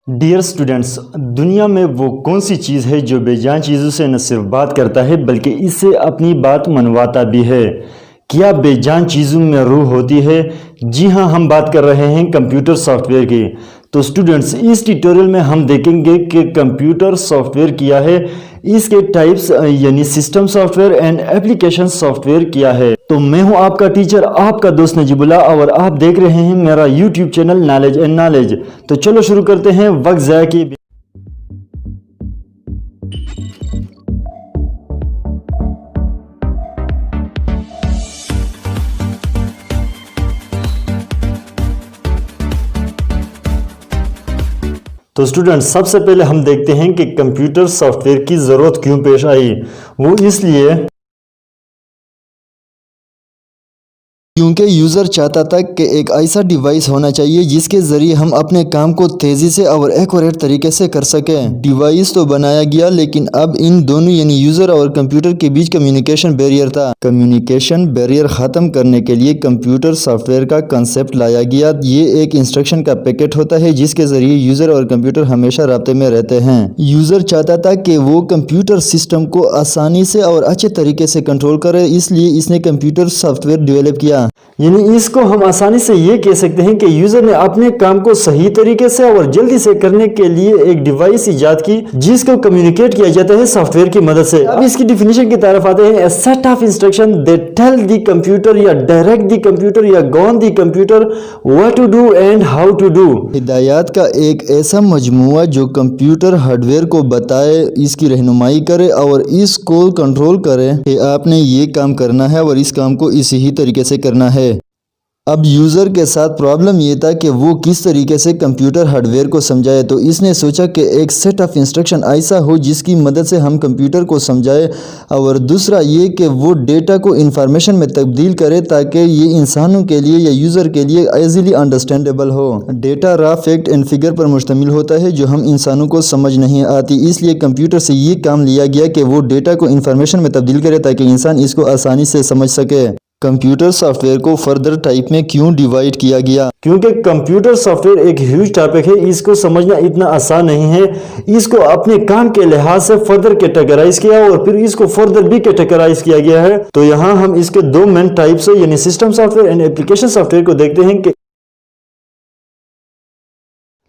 Dear students, दुनिया में वो कौन सी चीज़ है जो बेजान चीज़ों से न सिर्फ बात करता है बल्कि इससे अपनी बात मनवाता भी है। क्या बेजान चीज़ों में रूह होती है? जी हाँ, हम बात कर रहे हैं कंप्यूटर सॉफ्टवेयर की। तो स्टूडेंट्स, इस ट्यूटोरियल में हम देखेंगे कि कंप्यूटर सॉफ्टवेयर क्या है, इसके टाइप्स यानी system software and application software क्या है। तो मैं हूं आपका टीचर, आपका दोस्त नजीबुल्लाह, और आप देख रहे हैं मेरा YouTube channel knowledge and knowledge. तो चलो शुरू करते हैं वक्त ज़ाया किए। तो स्टूडेंट, सबसे पहले हम देखते हैं कि कंप्यूटर सॉफ्टवेयर की ज़रूरत क्यों पेश आई। वो इसलिए क्योंकि यूज़र चाहता था कि एक ऐसा डिवाइस होना चाहिए जिसके ज़रिए हम अपने काम को तेज़ी से और एक्यूरेट तरीके से कर सकें। डिवाइस तो बनाया गया, लेकिन अब इन दोनों यानी यूज़र और कंप्यूटर के बीच कम्युनिकेशन बैरियर था। कम्युनिकेशन बैरियर ख़त्म करने के लिए कंप्यूटर सॉफ्टवेयर का कंसेप्ट लाया गया। ये एक इंस्ट्रक्शन का पैकेट होता है जिसके ज़रिए यूज़र और कंप्यूटर हमेशा राब्ते में रहते हैं। यूज़र चाहता था कि वो कंप्यूटर सिस्टम को आसानी से और अच्छे तरीके से कंट्रोल करे, इसलिए इसने कंप्यूटर सॉफ्टवेयर डेवलप किया। यानी इसको हम आसानी से ये कह सकते हैं कि यूजर ने अपने काम को सही तरीके से और जल्दी से करने के लिए एक डिवाइस इजाद की जिसको कम्युनिकेट किया जाता है सॉफ्टवेयर की मदद से। अब इसकी डिफिनेशन की तरफ आते हैं। A set of instruction that tell the computer या डायरेक्ट द कंप्यूटर या gone the computer what to do and how to do. हिदायत का एक ऐसा मजमूआ जो कंप्यूटर हार्डवेयर को बताए, इसकी रहनुमाई करे और इसको कंट्रोल करे कि आपने ये काम करना है और इस काम को इसी ही तरीके से करना है। अब यूज़र के साथ प्रॉब्लम ये था कि वो किस तरीके से कंप्यूटर हार्डवेयर को समझाए, तो इसने सोचा कि एक सेट ऑफ इंस्ट्रक्शन ऐसा हो जिसकी मदद से हम कंप्यूटर को समझाए, और दूसरा ये कि वो डेटा को इंफॉर्मेशन में तब्दील करे ताकि ये इंसानों के लिए या यूज़र के लिए ईजीली अंडरस्टैंडेबल हो। Data raw fact and figure पर मुश्तमिल होता है जो हम इंसानों को समझ नहीं आती, इसलिए कंप्यूटर से ये काम लिया गया कि वो डेटा को इंफॉर्मेशन में तब्दील करे ताकि इंसान इसको आसानी से समझ सके। कंप्यूटर सॉफ्टवेयर को फर्दर टाइप में क्यों डिवाइड किया गया? क्योंकि कंप्यूटर सॉफ्टवेयर एक ह्यूज टॉपिक है, इसको समझना इतना आसान नहीं है। इसको अपने काम के लिहाज से फर्दर कैटेगराइज किया और फिर इसको फर्दर भी कैटेगराइज किया गया है। तो यहाँ हम इसके दो मेन टाइप्स यानी system software and application software को देखते हैं कि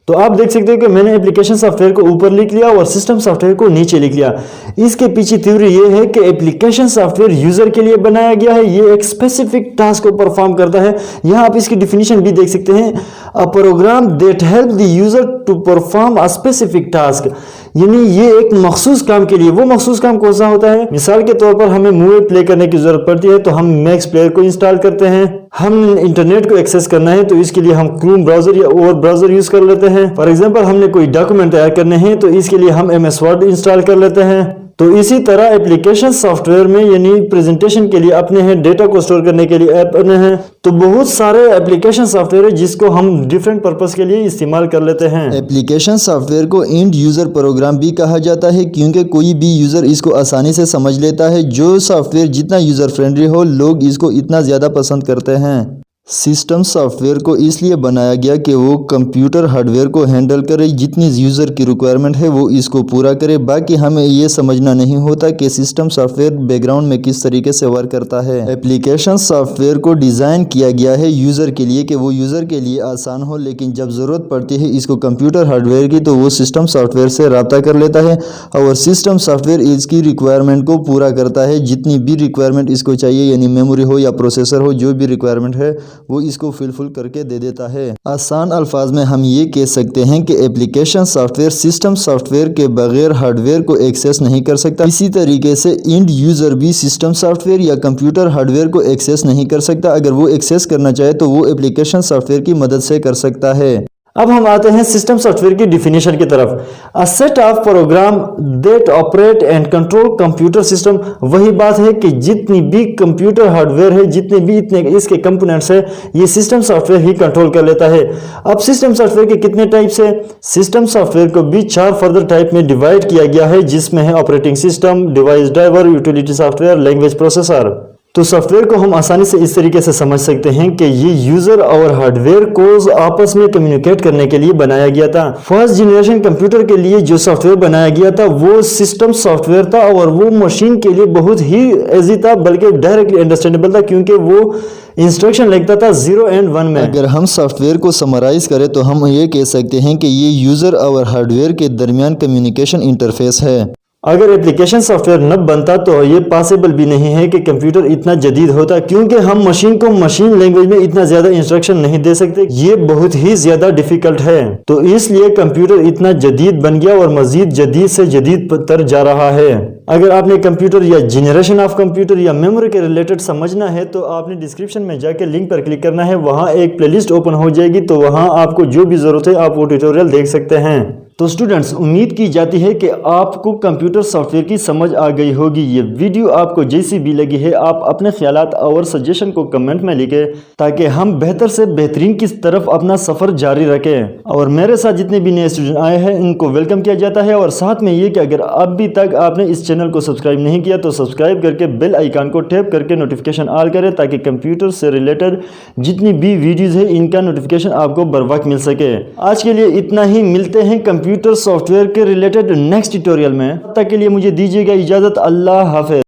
तो आप देख सकते हो कि मैंने एप्लीकेशन सॉफ्टवेयर को ऊपर लिख लिया और सिस्टम सॉफ्टवेयर को नीचे लिख लिया। इसके पीछे थ्योरी ये है कि एप्लीकेशन सॉफ्टवेयर यूजर के लिए बनाया गया है, ये एक स्पेसिफिक टास्क को परफॉर्म करता है। यहाँ आप इसकी डिफिनीशन भी देख सकते हैं, a program that help the user to perform a specific task, यानी ये एक मखसूस काम के लिए। वो मखसूस काम कौन सा होता है? मिसाल के तौर पर हमें मूवी प्ले करने की जरूरत पड़ती है तो हम मैक्स प्लेयर को इंस्टॉल करते हैं। हम इंटरनेट को एक्सेस करना है तो इसके लिए हम क्रोम ब्राउजर या और ब्राउजर यूज कर लेते हैं। फॉर एग्जांपल, हमने कोई डॉक्यूमेंट तैयार करने हैं तो इसके लिए हम MS वर्ड इंस्टॉल कर लेते हैं। तो इसी तरह एप्लीकेशन सॉफ्टवेयर में यानी प्रेजेंटेशन के लिए अपने हैं, डेटा को स्टोर करने के लिए ऐप अपने हैं। तो बहुत सारे एप्लीकेशन सॉफ्टवेयर है जिसको हम डिफरेंट पर्पस के लिए इस्तेमाल कर लेते हैं। एप्लीकेशन सॉफ्टवेयर को एंड यूज़र प्रोग्राम भी कहा जाता है क्योंकि कोई भी यूज़र इसको आसानी से समझ लेता है। जो सॉफ्टवेयर जितना यूज़र फ्रेंडली हो, लोग इसको इतना ज़्यादा पसंद करते हैं। सिस्टम सॉफ्टवेयर को इसलिए बनाया गया कि वो कंप्यूटर हार्डवेयर को हैंडल करे, जितनी यूज़र की रिक्वायरमेंट है वो इसको पूरा करे। बाकी हमें ये समझना नहीं होता कि सिस्टम सॉफ्टवेयर बैकग्राउंड में किस तरीके से वर्क करता है। एप्लीकेशन सॉफ्टवेयर को डिज़ाइन किया गया है यूज़र के लिए कि वो यूज़र के लिए आसान हो, लेकिन जब ज़रूरत पड़ती है इसको कंप्यूटर हार्डवेयर की तो वो सिस्टम सॉफ्टवेयर से रब्ता कर लेता है और सिस्टम सॉफ्टवेयर इसकी रिक्वायरमेंट को पूरा करता है। जितनी भी रिक्वायरमेंट इसको चाहिए, यानी मेमोरी हो या प्रोसेसर हो, जो भी रिक्वायरमेंट है वो इसको फिलफुल करके दे देता है। आसान अल्फाज में हम ये कह सकते हैं कि एप्लीकेशन सॉफ्टवेयर सिस्टम सॉफ्टवेयर के बगैर हार्डवेयर को एक्सेस नहीं कर सकता। इसी तरीके से एंड यूज़र भी सिस्टम सॉफ्टवेयर या कंप्यूटर हार्डवेयर को एक्सेस नहीं कर सकता। अगर वो एक्सेस करना चाहे तो वो एप्लीकेशन सॉफ्टवेयर की मदद से कर सकता है। अब हम आते हैं सिस्टम सॉफ्टवेयर की डिफिनेशन की तरफ। A set of program that operate and control computer system. वही बात है कि जितनी भी कंप्यूटर हार्डवेयर है, जितने भी इतने इसके कंपोनेंट्स है, ये सिस्टम सॉफ्टवेयर ही कंट्रोल कर लेता है। अब सिस्टम सॉफ्टवेयर के कितने टाइप्स है? सिस्टम सॉफ्टवेयर को भी 4 फर्दर टाइप में डिवाइड किया गया है, जिसमें है operating system, device driver, utility software, language processor. तो सॉफ्टवेयर को हम आसानी से इस तरीके से समझ सकते हैं कि ये यूजर और हार्डवेयर को आपस में कम्युनिकेट करने के लिए बनाया गया था। फर्स्ट जनरेशन कंप्यूटर के लिए जो सॉफ्टवेयर बनाया गया था वो सिस्टम सॉफ्टवेयर था और वो मशीन के लिए बहुत ही इजी था, बल्कि डायरेक्टली अंडरस्टैंडेबल था, क्योंकि वो इंस्ट्रक्शन लिखता था 0 और 1 में। अगर हम सॉफ्टवेयर को समराइज करें तो हम ये कह सकते हैं कि ये यूज़र और हार्डवेयर के दरमियान कम्युनिकेशन इंटरफेस है। अगर एप्लीकेशन सॉफ्टवेयर न बनता तो ये पॉसिबल भी नहीं है कि कंप्यूटर इतना जदीद होता, क्योंकि हम मशीन को मशीन लैंग्वेज में इतना ज्यादा इंस्ट्रक्शन नहीं दे सकते, ये बहुत ही ज्यादा डिफिकल्ट है। तो इसलिए कंप्यूटर इतना जदीद बन गया और मजीद जदीद से जदीद तर जा रहा है। अगर आपने कंप्यूटर या जनरेशन ऑफ कंप्यूटर या मेमोरी के रिलेटेड समझना है तो आपने डिस्क्रिप्शन में जाके लिंक पर क्लिक करना है, वहाँ एक प्लेलिस्ट ओपन हो जाएगी, तो वहाँ आपको जो भी जरूरत है आप वो ट्यूटोरियल देख सकते हैं। तो स्टूडेंट्स, उम्मीद की जाती है कि आपको कंप्यूटर सॉफ्टवेयर की समझ आ गई होगी। ये वीडियो आपको जैसी भी लगी है आप अपने ख्यालात और सजेशन को कमेंट में लिखें, ताकि हम बेहतर से बेहतरीन की तरफ अपना सफ़र जारी रखें। और मेरे साथ जितने भी नए स्टूडेंट आए हैं इनको वेलकम किया जाता है। और साथ में ये कि अगर अभी तक आपने इस चैनल को सब्सक्राइब नहीं किया तो सब्सक्राइब करके बेल आइकन को टैप करके नोटिफिकेशन ऑल करें, ताकि कंप्यूटर से रिलेटेड जितनी भी वीडियोज़ है इनका नोटिफिकेशन आपको बर वक्त मिल सके। आज के लिए इतना ही, मिलते हैं कंप्यूटर सॉफ्टवेयर के रिलेटेड नेक्स्ट ट्यूटोरियल में। तब तक के लिए मुझे दीजिएगा इजाज़त। अल्लाह हाफ़िज़।